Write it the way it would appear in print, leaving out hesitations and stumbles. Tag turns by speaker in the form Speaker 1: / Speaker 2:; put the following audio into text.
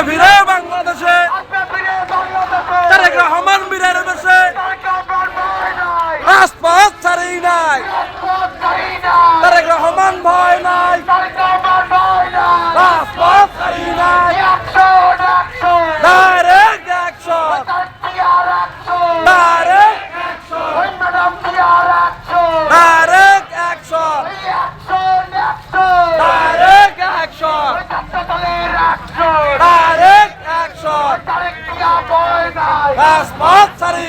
Speaker 1: ফিরে বাংলাদেশে তারেক রহমান বীরের দেশে রাজপথ ছাড়ি নাই তারেক রহমান ভয় নাই রাজপথ ছাড়ি নাই direct action direct direct action direct action direct action রাজপথ ছাড়ি